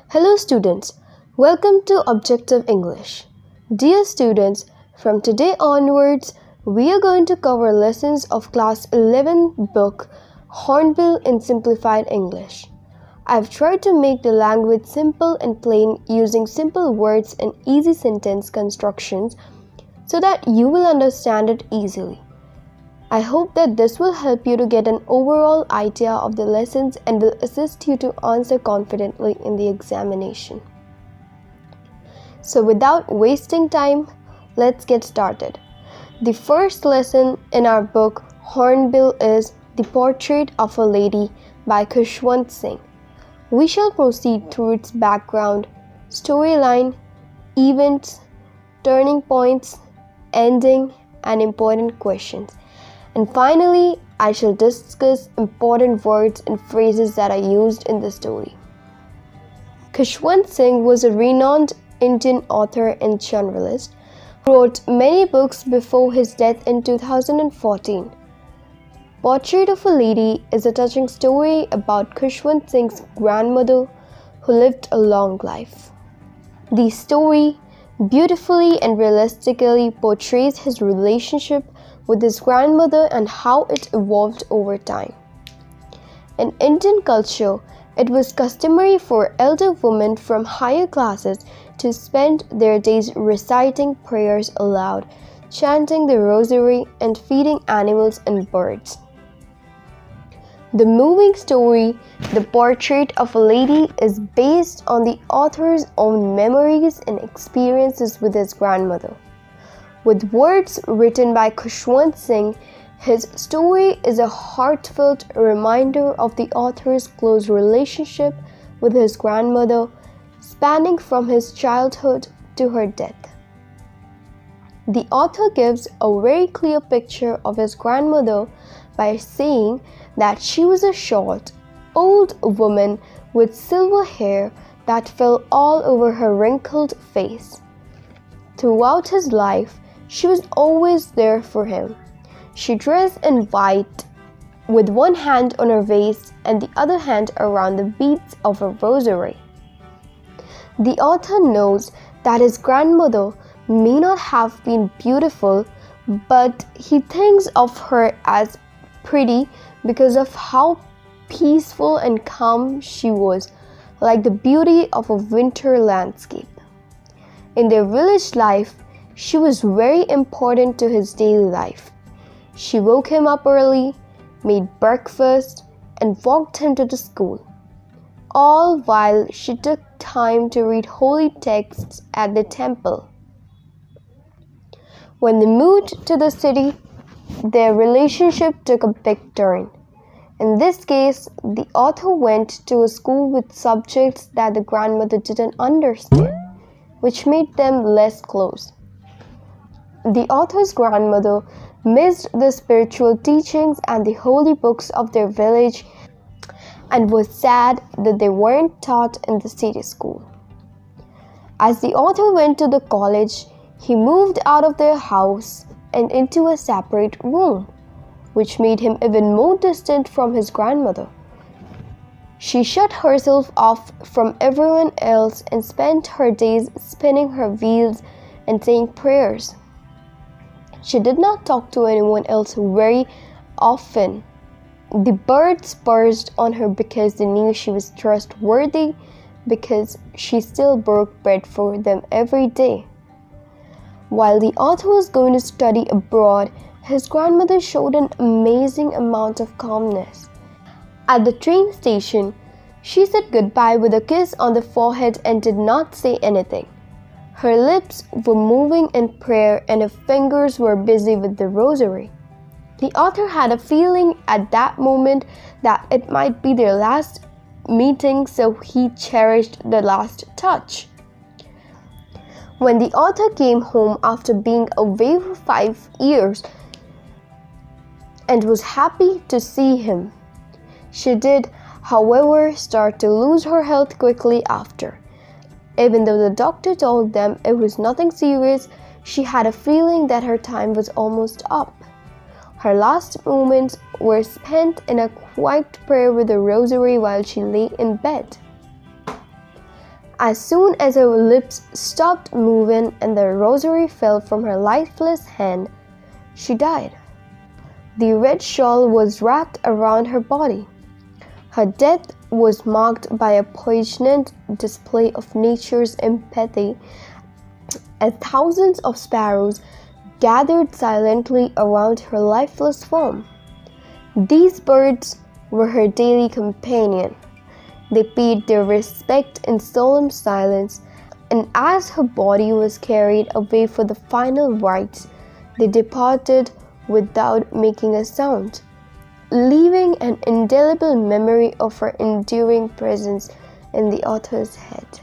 Hello students, welcome to Objective English. Dear students, from today onwards, we are going to cover lessons of class 11 book Hornbill in Simplified English. I've tried to make the language simple and plain using simple words and easy sentence constructions so that you will understand it easily. I hope that this will help you to get an overall idea of the lessons and will assist you to answer confidently in the examination. So without wasting time, let's get started. The first lesson in our book Hornbill is The Portrait of a Lady by Khushwant Singh. We shall proceed through its background, storyline, events, turning points, ending, and important questions. And finally, I shall discuss important words and phrases that are used in the story. Khushwant Singh was a renowned Indian author and journalist who wrote many books before his death in 2014. Portrait of a Lady is a touching story about Khushwant Singh's grandmother who lived a long life. The story beautifully and realistically portrays his relationship with his grandmother and how it evolved over time. In Indian culture, it was customary for elder women from higher classes to spend their days reciting prayers aloud, chanting the rosary, and feeding animals and birds. The moving story, The Portrait of a Lady, is based on the author's own memories and experiences with his grandmother. With words written by Khushwant Singh, his story is a heartfelt reminder of the author's close relationship with his grandmother, spanning from his childhood to her death. The author gives a very clear picture of his grandmother by saying that she was a short, old woman with silver hair that fell all over her wrinkled face. Throughout his life, she was always there for him. She dressed in white, with one hand on her waist and the other hand around the beads of a rosary. The author knows that his grandmother may not have been beautiful, but he thinks of her as pretty because of how peaceful and calm she was, like the beauty of a winter landscape. In their village life, she was very important to his daily life. She woke him up early, made breakfast, and walked him to the school, all while she took time to read holy texts at the temple. When they moved to the city, their relationship took a big turn. In this case, the author went to a school with subjects that the grandmother didn't understand, which made them less close. The author's grandmother missed the spiritual teachings and the holy books of their village and was sad that they weren't taught in the city school. As the author went to the college, he moved out of their house and into a separate room, which made him even more distant from his grandmother. She shut herself off from everyone else and spent her days spinning her wheels and saying prayers. She did not talk to anyone else very often. The birds buzzed on her because they knew she was trustworthy, because she still broke bread for them every day. While the author was going to study abroad, his grandmother showed an amazing amount of calmness. At the train station, she said goodbye with a kiss on the forehead and did not say anything. Her lips were moving in prayer and her fingers were busy with the rosary. The author had a feeling at that moment that it might be their last meeting, so he cherished the last touch. When the author came home after being away for 5 years and was happy to see him, she did, however, start to lose her health quickly after. Even though the doctor told them it was nothing serious, she had a feeling that her time was almost up. Her last moments were spent in a quiet prayer with a rosary while she lay in bed. As soon as her lips stopped moving and the rosary fell from her lifeless hand, she died. The red shawl was wrapped around her body. Her death was marked by a poignant display of nature's empathy as thousands of sparrows gathered silently around her lifeless form. These birds were her daily companion. They paid their respect in solemn silence, and as her body was carried away for the final rites, they departed without making a sound, leaving an indelible memory of her enduring presence in the author's head.